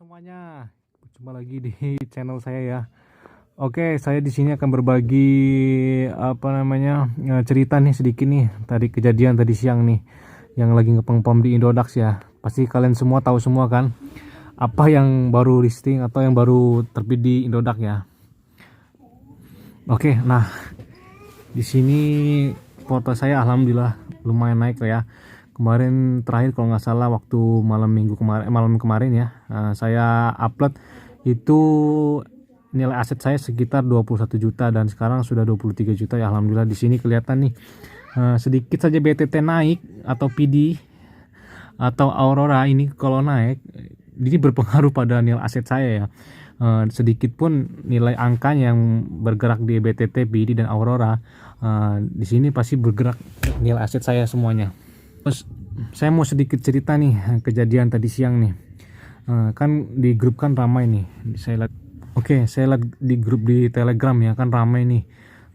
semuanya, jumpa lagi di channel saya ya. Oke, saya di sini akan berbagi cerita nih sedikit nih tadi kejadian tadi siang nih yang lagi ngepom-pom di Indodax ya. Pasti kalian semua tahu semua kan apa yang baru listing atau yang baru terbit di Indodax ya. Oke, nah di sini foto saya alhamdulillah lumayan naik ya. Kemarin terakhir kalau nggak salah waktu malam kemarin ya, saya upload itu nilai aset saya sekitar 21 juta dan sekarang sudah 23 juta ya alhamdulillah. Di sini kelihatan nih sedikit saja BTT naik atau PD atau Aurora ini kalau naik ini berpengaruh pada nilai aset saya ya. Sedikit pun nilai angka yang bergerak di BTT, PD dan Aurora di sini pasti bergerak nilai aset saya semuanya. Terus saya mau sedikit cerita nih kejadian tadi siang nih. Kan di grup kan ramai nih. Saya lihat di grup di Telegram ya kan ramai nih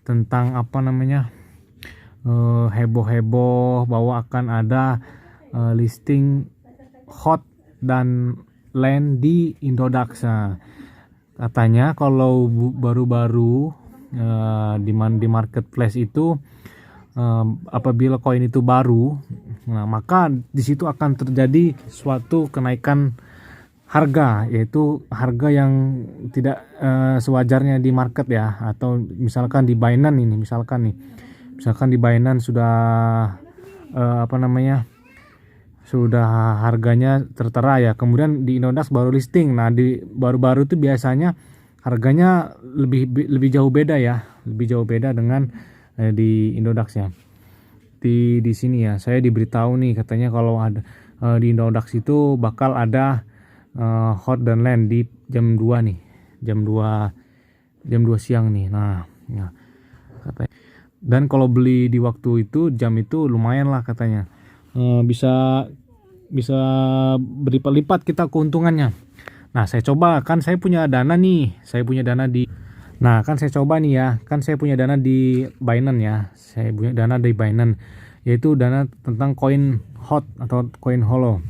tentang heboh-heboh bahwa akan ada listing hot dan land di Indodax. Katanya kalau baru-baru di marketplace itu apabila koin itu baru, nah maka di situ akan terjadi suatu kenaikan harga, yaitu harga yang tidak sewajarnya di market ya. Atau misalkan di Binance ini, misalkan di Binance sudah sudah harganya tertera ya, kemudian di Indodax baru listing. Nah di baru-baru itu biasanya harganya lebih jauh beda ya, lebih jauh beda dengan di Indodax ya. Di sini ya saya diberitahu nih katanya kalau ada di Indodax itu bakal ada hot dan land di jam 2 nih, jam 2 siang nih. Nah katanya, dan kalau beli di waktu itu jam itu lumayan lah katanya, bisa berlipat-lipat kita keuntungannya. Nah saya coba, kan saya punya dana nih, saya punya dana di Binance ya. Saya punya dana di Binance, yaitu dana tentang koin hot atau koin hollow.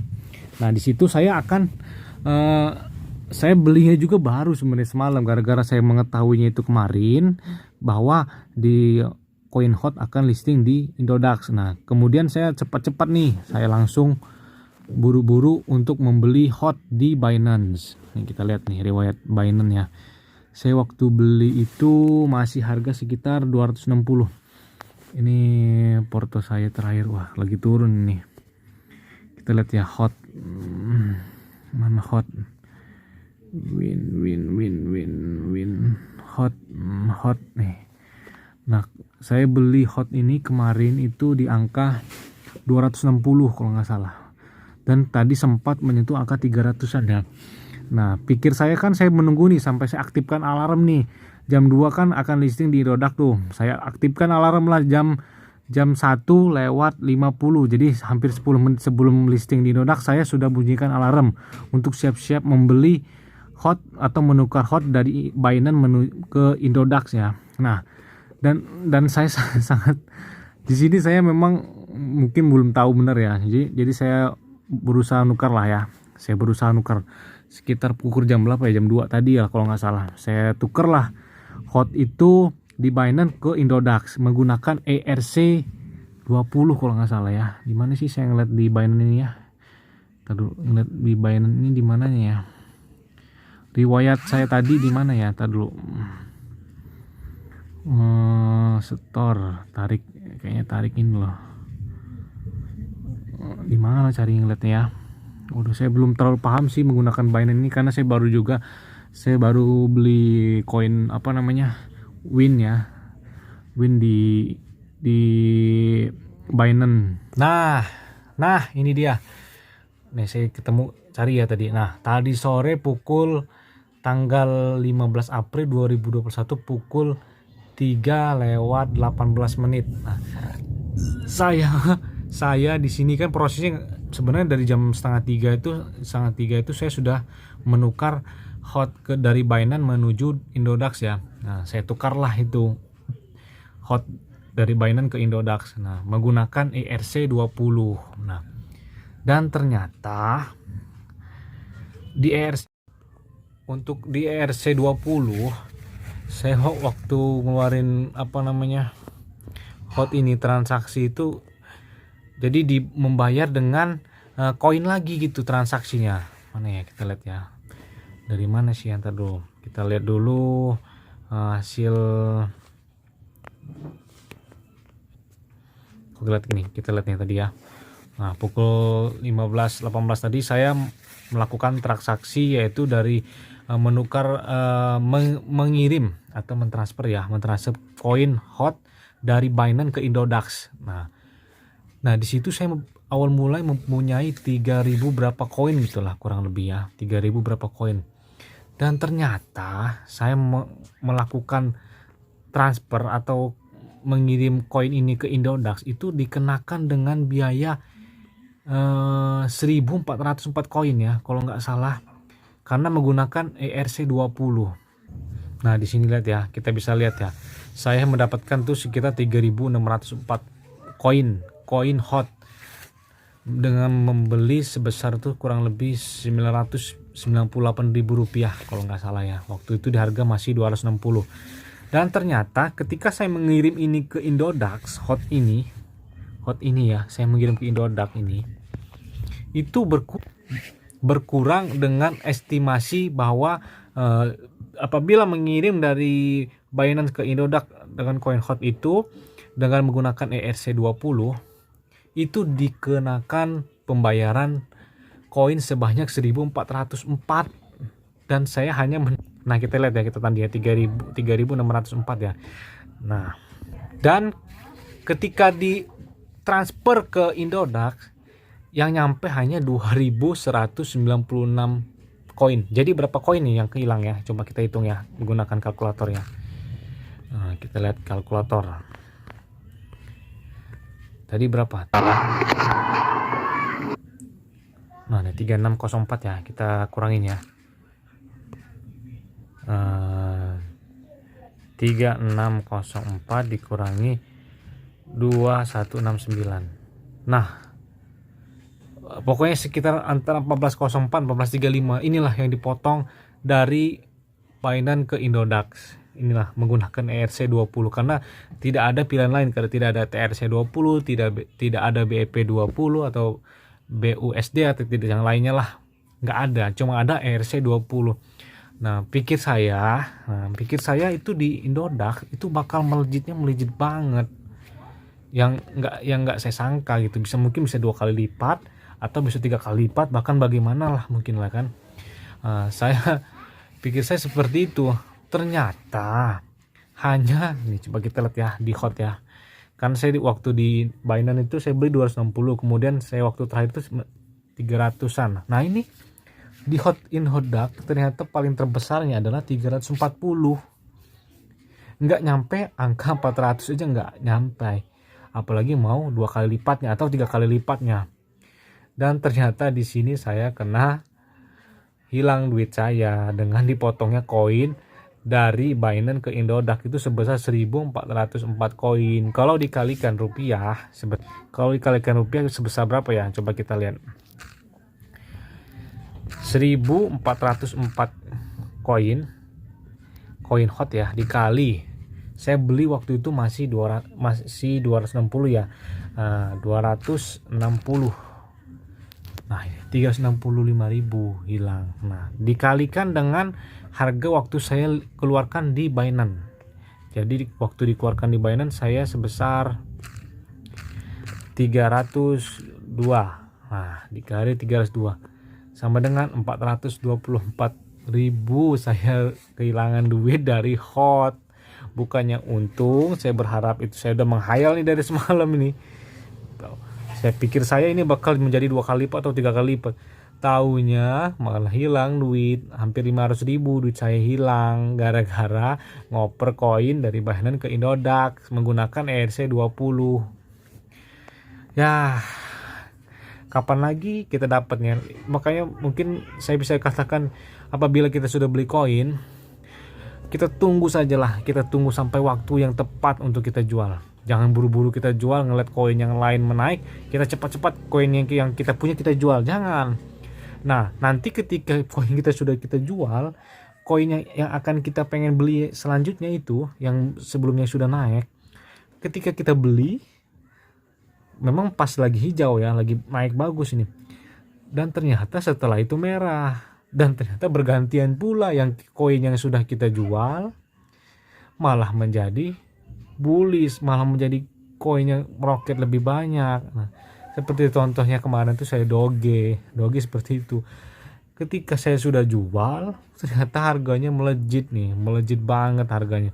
Nah di situ saya akan saya belinya juga baru sebenarnya semalam, gara-gara saya mengetahuinya itu kemarin bahwa di koin hot akan listing di Indodax. Nah kemudian saya cepat-cepat nih, saya langsung buru-buru untuk membeli hot di Binance. Nih kita lihat nih riwayat Binance ya. Saya waktu beli itu masih harga sekitar 260. Ini porto saya terakhir, wah lagi turun nih. Kita lihat ya hot. Mana hot? Win hot nih. Nah, saya beli hot ini kemarin itu di angka 260 kalau nggak salah. Dan tadi sempat menyentuh angka 300-an ya. Nah, pikir saya kan saya menunggu nih sampai saya aktifkan alarm nih. Jam 2 kan akan listing di Indodax tuh. Saya aktifkan alarm lah jam 1:50. Jadi hampir 10 menit sebelum listing di Indodax saya sudah bunyikan alarm untuk siap-siap membeli hot atau menukar hot dari Binance ke Indodax ya. Nah, dan saya sangat di sini saya memang mungkin belum tahu benar ya. Jadi saya berusaha nukar lah ya. Saya berusaha nukar sekitar pukul jam berapa ya, jam 2 tadi ya kalau nggak salah. Saya tuker lah hot itu di Binance ke Indodax menggunakan ERC20 kalau nggak salah ya. Di mana sih saya ngeliat di Binance ini ya? Tadi ngeliat di Binance ini di mananya ya? Riwayat saya tadi di mana ya? Tadi dulu. Store, tarik, kayaknya tarik ini loh. Di mana cari ngeliatnya ya? Udah saya belum terlalu paham sih menggunakan Binance ini karena saya baru beli koin Win ya. Win di Binance. Nah, ini dia. Nih saya ketemu cari ya tadi. Nah, tadi sore pukul tanggal 15 April 2021 pukul 3:18. Nah, saya di sini kan prosesnya sebenarnya dari jam setengah tiga itu saya sudah menukar hot dari Binance menuju Indodax ya. Nah saya tukarlah itu hot dari Binance ke Indodax, nah menggunakan ERC20. Nah dan ternyata di ERC untuk di ERC20 saya waktu ngeluarin hot ini transaksi itu, jadi membayar dengan koin lagi gitu transaksinya. Mana ya, kita lihat ya, dari mana sih, ntar dulu kita lihat dulu hasil. Kita lihat nih tadi ya. Nah, pukul 15.18 tadi saya melakukan transaksi, yaitu dari menukar mengirim atau mentransfer koin hot dari Binance ke Indodax. Nah di situ saya awal mulai mempunyai 3.000 berapa koin gitulah, kurang lebih ya, 3.000 berapa koin. Dan ternyata saya melakukan transfer atau mengirim koin ini ke Indodax itu dikenakan dengan biaya 1.404 koin ya kalau nggak salah, karena menggunakan ERC20. Nah di sini lihat ya, kita bisa lihat ya, saya mendapatkan tuh sekitar 3.604 koin hot dengan membeli sebesar tuh kurang lebih 998.000 rupiah kalau nggak salah ya. Waktu itu di harga masih 260. Dan ternyata ketika saya mengirim ini ke Indodax, hot ini ya, saya mengirim ke Indodax ini, itu berkurang dengan estimasi bahwa apabila mengirim dari Binance ke Indodax dengan koin hot itu dengan menggunakan ERC20, itu dikenakan pembayaran koin sebanyak 1.404, dan saya hanya nah kita lihat ya, kita tanda ya 3.604 ya. Nah, dan ketika di transfer ke Indodax yang nyampe hanya 2.196 koin. Jadi berapa koin nih yang kehilang ya? Coba kita hitung ya menggunakan kalkulator ya. Nah, kita lihat kalkulator. Tadi berapa? Nah, ini 3604 ya. Kita kurangin ya. 3604 dikurangi 2169. Nah, pokoknya sekitar antara 1404 1435 inilah yang dipotong dari Binance ke Indodax. Inilah menggunakan ERC20, karena tidak ada pilihan lain, karena tidak ada TRC20, tidak ada BEP20 atau BUSD atau tidak yang lainnya lah. Nggak ada, cuma ada ERC20. Nah, pikir saya itu di Indodax itu bakal melejit banget. Yang nggak saya sangka gitu, mungkin bisa 2 kali lipat atau bisa 3 kali lipat, bahkan bagaimana lah mungkin lah kan. Saya pikir saya seperti itu. Ternyata hanya nih, coba kita lihat ya di hot ya. Kan saya waktu di Binance itu saya beli 260, kemudian saya waktu terakhir itu 300-an. Nah, ini di hot Indodax ternyata paling terbesarnya adalah 340. Nggak nyampe angka 400 aja, nggak nyampe. Apalagi mau 2 kali lipatnya atau 3 kali lipatnya. Dan ternyata di sini saya kena hilang duit saya dengan dipotongnya koin dari Binance ke Indodax itu sebesar 1.404 koin. Kalau dikalikan rupiah sebesar berapa ya? Coba kita lihat. 1.404 koin hot ya, dikali saya beli waktu itu masih 260 ya, 260. Nah, 365.000 hilang. Nah, dikalikan dengan harga waktu saya keluarkan di Binance. Jadi waktu dikeluarkan di Binance saya sebesar 302. Nah, dikali 302 sama dengan 424.000 saya kehilangan duit dari hot. Bukannya untung, saya berharap itu, saya udah menghayal nih dari semalam ini. Saya pikir saya ini bakal menjadi 2 kali lipat atau 3 kali lipat. Taunya malah hilang duit, hampir 500.000 duit saya hilang gara-gara ngoper koin dari Binance ke Indodax menggunakan ERC20. Ya, kapan lagi kita dapatnya? Makanya mungkin saya bisa katakan, apabila kita sudah beli koin, kita tunggu sajalah, kita tunggu sampai waktu yang tepat untuk kita jual. Jangan buru-buru kita jual, ngeliat koin yang lain menaik, kita cepat-cepat koin yang kita punya kita jual. Jangan. Nah, nanti ketika koin kita sudah kita jual, koin yang akan kita pengen beli selanjutnya itu yang sebelumnya sudah naik, ketika kita beli memang pas lagi hijau ya, lagi naik bagus ini, dan ternyata setelah itu merah, dan ternyata bergantian pula yang koin yang sudah kita jual malah menjadi bullish, malah menjadi koin yang meroket lebih banyak. Nah, seperti contohnya kemarin tuh saya doge seperti itu. Ketika saya sudah jual, ternyata harganya melejit banget harganya.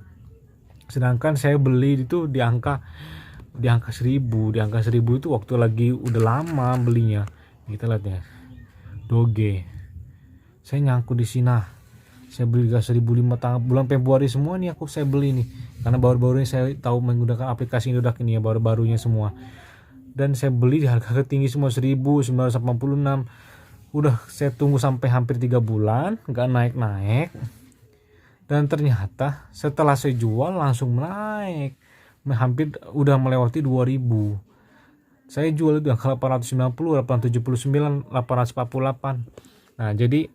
Sedangkan saya beli itu di angka 1000, di angka 1000 itu waktu lagi udah lama belinya. Kita lihat ya, doge. Saya nyangkut di sini. Saya beli gas 1.500 bulan Februari semua nih saya beli nih, karena baru-baru ini saya tahu menggunakan aplikasi Indodax ini ya, baru-barunya semua, dan saya beli di harga tertinggi semua 1.986. Udah saya tunggu sampai hampir 3 bulan nggak naik, dan ternyata setelah saya jual langsung naik hampir udah melewati 2.000. Saya jual itu angka 890, 879, 848. Nah, jadi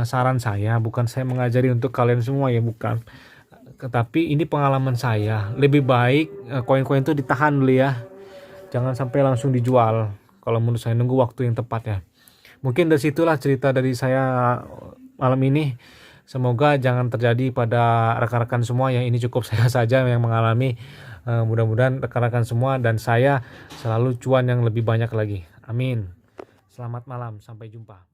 saran saya, bukan saya mengajari untuk kalian semua ya, bukan. Tetapi ini pengalaman saya. Lebih baik koin-koin itu ditahan dulu ya. Jangan sampai langsung dijual. Kalau menurut saya, nunggu waktu yang tepat ya. Mungkin dari situlah cerita dari saya malam ini. Semoga jangan terjadi pada rekan-rekan semua ya. Ini cukup saya saja yang mengalami. Mudah-mudahan rekan-rekan semua dan saya selalu cuan yang lebih banyak lagi. Amin. Selamat malam, sampai jumpa.